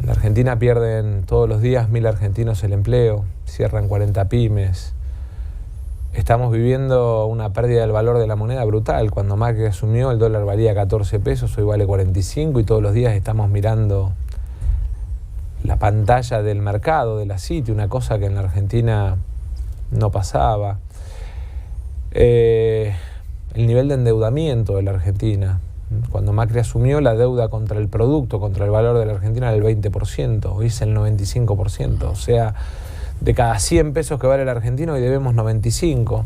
la Argentina pierden todos los días 1000 argentinos el empleo, cierran 40 pymes. Estamos viviendo una pérdida del valor de la moneda brutal. Cuando Macri asumió, el dólar valía 14 pesos, hoy vale 45 y todos los días estamos mirando la pantalla del mercado, de la City, una cosa que en la Argentina no pasaba. El nivel de endeudamiento de la Argentina. Cuando Macri asumió, la deuda contra el producto, contra el valor de la Argentina era el 20%, hoy es el 95%. O sea, de cada 100 pesos que vale el argentino, hoy debemos 95.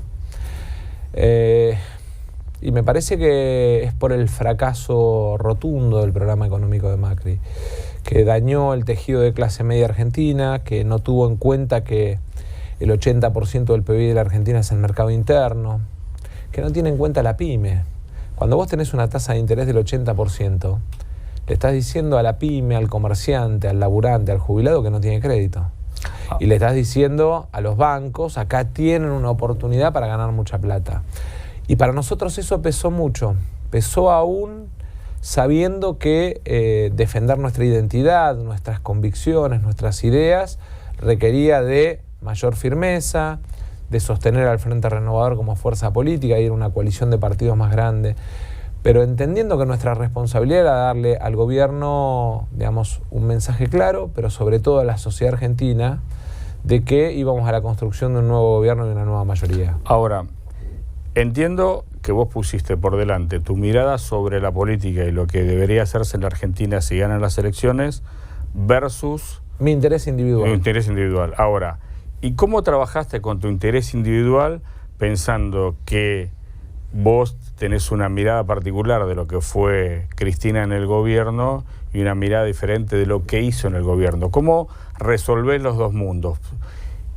Y me parece que es por el fracaso rotundo del programa económico de Macri, que dañó el tejido de clase media argentina, que no tuvo en cuenta que el 80% del PIB de la Argentina es el mercado interno, que no tiene en cuenta la pyme. Cuando vos tenés una tasa de interés del 80%, le estás diciendo a la pyme, al comerciante, al laburante, al jubilado que no tiene crédito. Y le estás diciendo a los bancos, acá tienen una oportunidad para ganar mucha plata. Y para nosotros eso pesó mucho. Pesó aún sabiendo que defender nuestra identidad, nuestras convicciones, nuestras ideas, requería de mayor firmeza, de sostener al Frente Renovador como fuerza política, ir a una coalición de partidos más grande, pero entendiendo que nuestra responsabilidad era darle al gobierno, digamos, un mensaje claro, pero sobre todo a la sociedad argentina, de que íbamos a la construcción de un nuevo gobierno y una nueva mayoría. Ahora, entiendo que vos pusiste por delante tu mirada sobre la política y lo que debería hacerse en la Argentina si ganan las elecciones versus mi interés individual. Mi interés individual. Ahora, ¿y cómo trabajaste con tu interés individual pensando que vos tenés una mirada particular de lo que fue Cristina en el gobierno y una mirada diferente de lo que hizo en el gobierno? ¿Cómo resolvés los dos mundos?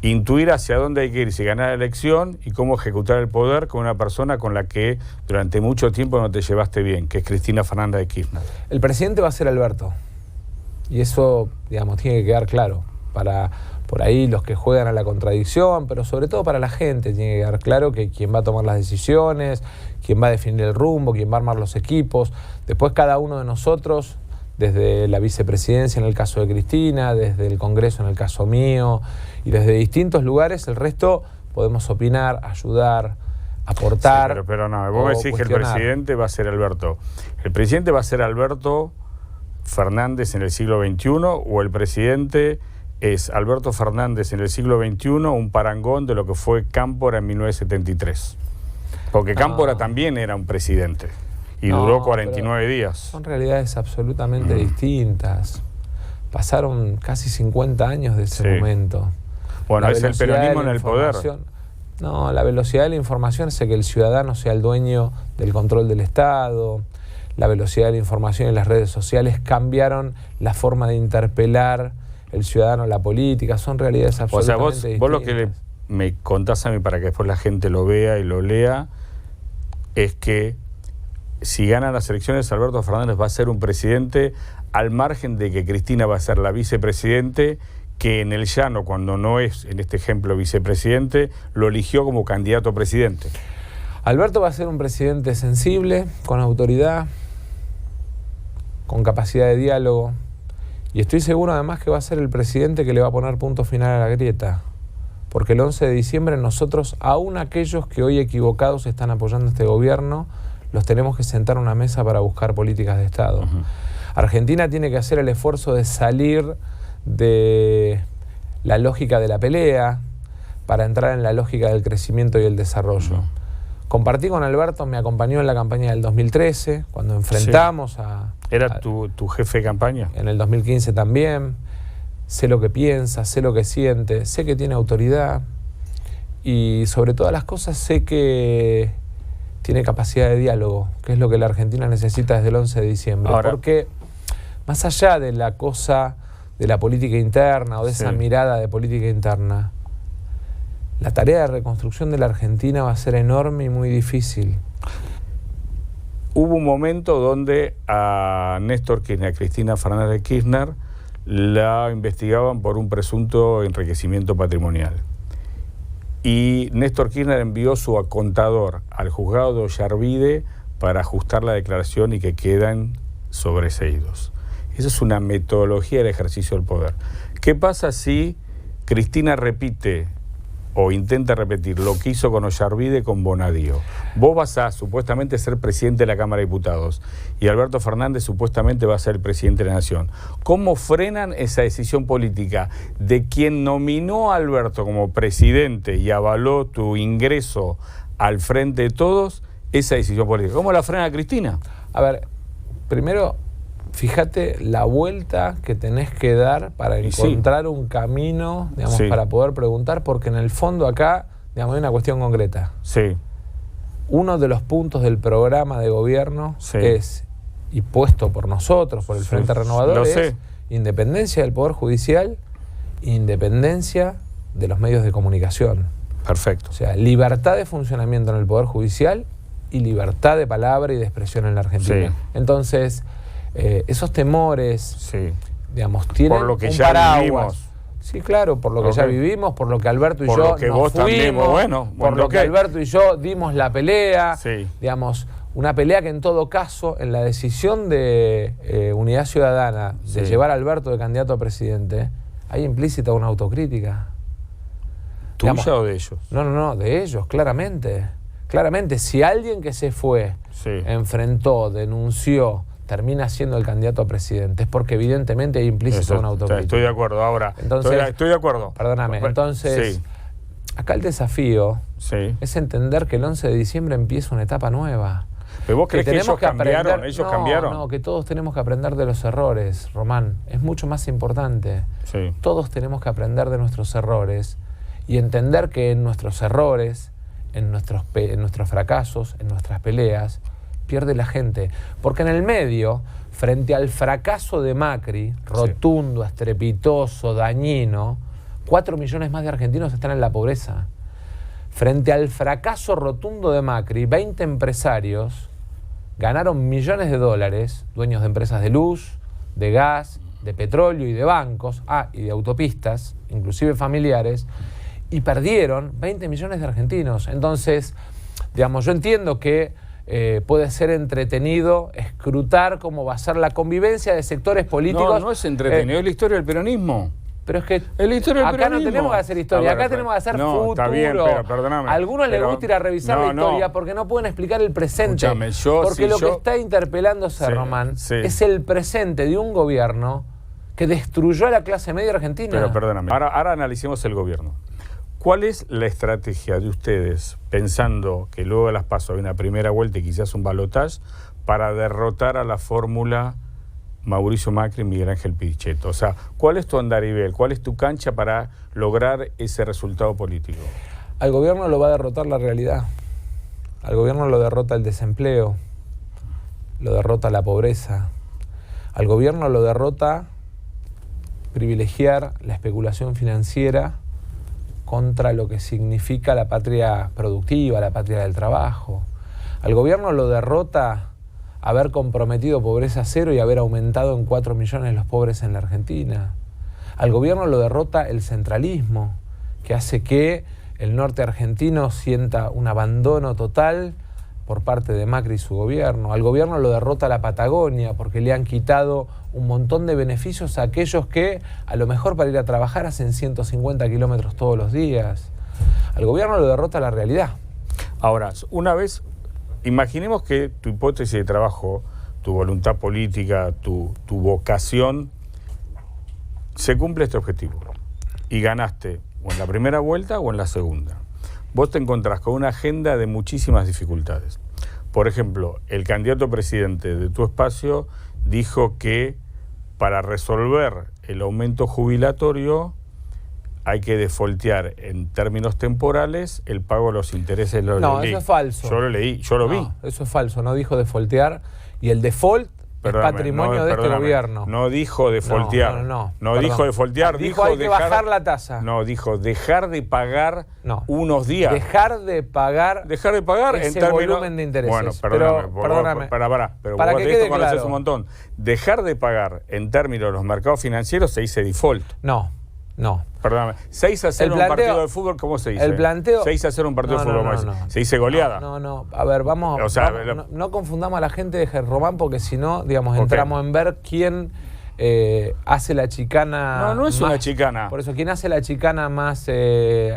Intuir hacia dónde hay que ir si ganar la elección y cómo ejecutar el poder con una persona con la que durante mucho tiempo no te llevaste bien, que es Cristina Fernández de Kirchner. El presidente va a ser Alberto. Y eso, digamos, tiene que quedar claro para por ahí los que juegan a la contradicción, pero sobre todo para la gente tiene que quedar claro que quien va a tomar las decisiones, quien va a definir el rumbo, quien va a armar los equipos. Después cada uno de nosotros, desde la vicepresidencia en el caso de Cristina, desde el Congreso en el caso mío, y desde distintos lugares, el resto podemos opinar, ayudar, aportar. Sí, pero no, vos me decís que el presidente va a ser Alberto. ¿El presidente va a ser Alberto Fernández en el siglo XXI o el presidente es Alberto Fernández en el siglo XXI, un parangón de lo que fue Cámpora en 1973? Porque Cámpora también era un presidente y duró 49 días. Son realidades absolutamente distintas. Pasaron casi 50 años de ese momento. Bueno, es el peronismo en el poder. No, la velocidad de la información hace que el ciudadano sea el dueño del control del Estado. La velocidad de la información en las redes sociales cambiaron la forma de interpelar el ciudadano a la política. Son realidades absolutamente distintas. O sea, vos lo que me contás a mí para que después la gente lo vea y lo lea es que si ganan las elecciones Alberto Fernández va a ser un presidente al margen de que Cristina va a ser la vicepresidente, que en el llano, cuando no es, en este ejemplo, vicepresidente, lo eligió como candidato a presidente. Alberto va a ser un presidente sensible, con autoridad, con capacidad de diálogo, y estoy seguro además que va a ser el presidente que le va a poner punto final a la grieta, porque el 11 de diciembre nosotros, aún aquellos que hoy equivocados están apoyando este gobierno, los tenemos que sentar a una mesa para buscar políticas de Estado. Argentina tiene que hacer el esfuerzo de salir de la lógica de la pelea para entrar en la lógica del crecimiento y el desarrollo. Compartí con Alberto, me acompañó en la campaña del 2013, cuando enfrentamos a... ¿Era tu jefe de campaña? En el 2015 también. Sé lo que piensa, sé lo que siente, sé que tiene autoridad y sobre todas las cosas sé que tiene capacidad de diálogo, que es lo que la Argentina necesita desde el 11 de diciembre. Ahora, porque más allá de la cosa de la política interna o de esa mirada de política interna, la tarea de reconstrucción de la Argentina va a ser enorme y muy difícil. Hubo un momento donde a Néstor Kirchner, a Cristina Fernández de Kirchner, la investigaban por un presunto enriquecimiento patrimonial. Y Néstor Kirchner envió su contador al juzgado de Ollarvide para ajustar la declaración y que quedan sobreseídos. Esa es una metodología del ejercicio del poder. ¿Qué pasa si Cristina repite o intenta repetir lo que hizo con Ollarvide con Bonadío? Vos vas a supuestamente ser presidente de la Cámara de Diputados y Alberto Fernández supuestamente va a ser el presidente de la Nación. ¿Cómo frenan esa decisión política de quien nominó a Alberto como presidente y avaló tu ingreso al frente de todos, esa decisión política? ¿Cómo la frena Cristina? A ver, primero, fíjate la vuelta que tenés que dar para encontrar un camino, digamos, para poder preguntar, porque en el fondo acá, digamos, hay una cuestión concreta. Sí. Uno de los puntos del programa de gobierno es, y puesto por nosotros, por el Frente Renovador, es independencia del Poder Judicial, independencia de los medios de comunicación. Perfecto. O sea, libertad de funcionamiento en el Poder Judicial y libertad de palabra y de expresión en la Argentina. Sí. Entonces, esos temores, digamos, tienen por lo que un ya paraguas. vivimos. Sí, claro, por lo que ya vivimos, por lo que Alberto y por yo lo que nos vos fuimos, también, bueno, por lo que Alberto y yo dimos la pelea, digamos, una pelea que en todo caso, en la decisión de Unidad Ciudadana de llevar a Alberto de candidato a presidente, hay implícita una autocrítica. ¿Tuya digamos, o de ellos? No, de ellos, claramente. Claramente, si alguien que se fue, enfrentó, denunció, termina siendo el candidato a presidente, es porque evidentemente hay implícito una autocrítica. Estoy de acuerdo, ahora. Entonces, estoy de acuerdo. Perdóname, entonces, acá el desafío es entender que el 11 de diciembre empieza una etapa nueva. ¿Pero vos crees que ellos cambiaron? ¿Ellos cambiaron? No, que todos tenemos que aprender de los errores, Román. Es mucho más importante. Todos tenemos que aprender de nuestros errores y entender que en nuestros errores, en nuestros fracasos, en nuestras peleas, pierde la gente. Porque en el medio, frente al fracaso de Macri, rotundo, estrepitoso, dañino, 4 millones más de argentinos están en la pobreza. Frente al fracaso rotundo de Macri, 20 empresarios ganaron millones de dólares, dueños de empresas de luz, de gas, de petróleo y de bancos, y de autopistas, inclusive familiares, y perdieron 20 millones de argentinos. Entonces, digamos, yo entiendo que puede ser entretenido escrutar cómo va a ser la convivencia de sectores políticos. No es entretenido, es la historia del peronismo. Pero es que acá no tenemos que hacer historia, acá tenemos que hacer futuro. Está bien, pero perdóname. A algunos les gusta ir a revisar la historia porque no pueden explicar el presente. Porque lo que está interpelándose, Román, es el presente de un gobierno que destruyó a la clase media argentina. Pero perdóname, ahora analicemos el gobierno. ¿Cuál es la estrategia de ustedes, pensando que luego de las PASO hay una primera vuelta y quizás un balotaje, para derrotar a la fórmula Mauricio Macri y Miguel Ángel Pichetto? O sea, ¿cuál es tu andarivel? ¿Cuál es tu cancha para lograr ese resultado político? Al gobierno lo va a derrotar la realidad. Al gobierno lo derrota el desempleo, lo derrota la pobreza. Al gobierno lo derrota privilegiar la especulación financiera contra lo que significa la patria productiva, la patria del trabajo. Al gobierno lo derrota haber comprometido pobreza cero y haber aumentado en 4 millones los pobres en la Argentina. Al gobierno lo derrota el centralismo, que hace que el norte argentino sienta un abandono total por parte de Macri y su gobierno. Al gobierno lo derrota la Patagonia, porque le han quitado un montón de beneficios a aquellos que, a lo mejor para ir a trabajar, hacen 150 kilómetros todos los días. Al gobierno lo derrota la realidad. Ahora, una vez, imaginemos que tu hipótesis de trabajo, tu voluntad política, tu vocación, se cumple este objetivo y ganaste o en la primera vuelta o en la segunda. Vos te encontrás con una agenda de muchísimas dificultades. Por ejemplo, el candidato presidente de tu espacio dijo que para resolver el aumento jubilatorio hay que defoltear en términos temporales el pago de los intereses. No, eso es falso. Yo lo leí, yo lo vi. Eso es falso, no dijo defoltear. Y el default es patrimonio de este gobierno. No dijo defoltear. No dijo defoltear. Dijo hay que bajar la tasa. No, dijo dejar de pagar unos días. Dejar de pagar ese en términos, volumen de intereses. Bueno, perdóname. Pero para vos que de quede esto conocés claro un montón. Dejar de pagar en términos de los mercados financieros se dice default. No. Perdóname. 6-0 un partido de fútbol, ¿cómo se dice? El planteo. 6-0 un partido de fútbol, ¿cómo se dice? Goleada. No. A ver, vamos. No confundamos a la gente de Román, porque si no, digamos, entramos en ver quién hace la chicana... No es más, una chicana. Por eso, quien hace la chicana más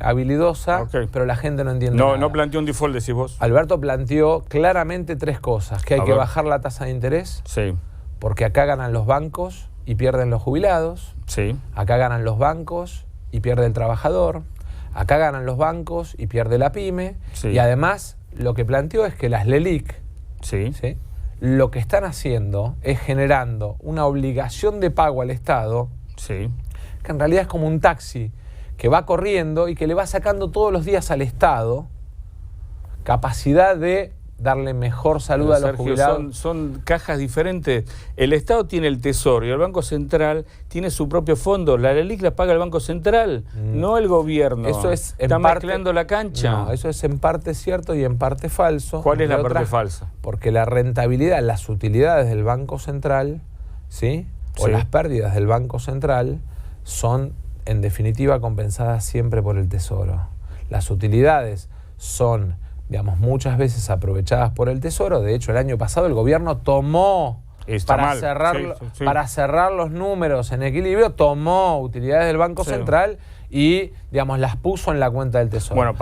habilidosa, pero la gente no entiende nada. No planteó un default, decís vos. Alberto planteó claramente 3 cosas. Que hay que bajar la tasa de interés, sí, porque acá ganan los bancos y pierden los jubilados. Sí. Acá ganan los bancos y pierde el trabajador. Acá ganan los bancos y pierde la pyme. Sí. Y además, lo que planteó es que las LELIQ, sí, lo que están haciendo es generando una obligación de pago al Estado, sí, que en realidad es como un taxi que va corriendo y que le va sacando todos los días al Estado capacidad de darle mejor salud a los jubilados. Son cajas diferentes. El Estado tiene el Tesoro y el Banco Central tiene su propio fondo. La LELIQ la paga el Banco Central, no el gobierno. Eso es Está mezclando la cancha. No, eso es en parte cierto y en parte falso. ¿Cuál es la parte falsa? Porque la rentabilidad, las utilidades del Banco Central, ¿sí? O las pérdidas del Banco Central son, en definitiva, compensadas siempre por el Tesoro. Las utilidades son, digamos, muchas veces aprovechadas por el Tesoro. De hecho, el año pasado el gobierno tomó, para cerrar los números en equilibrio, tomó utilidades del Banco Central y, digamos, las puso en la cuenta del Tesoro. Bueno,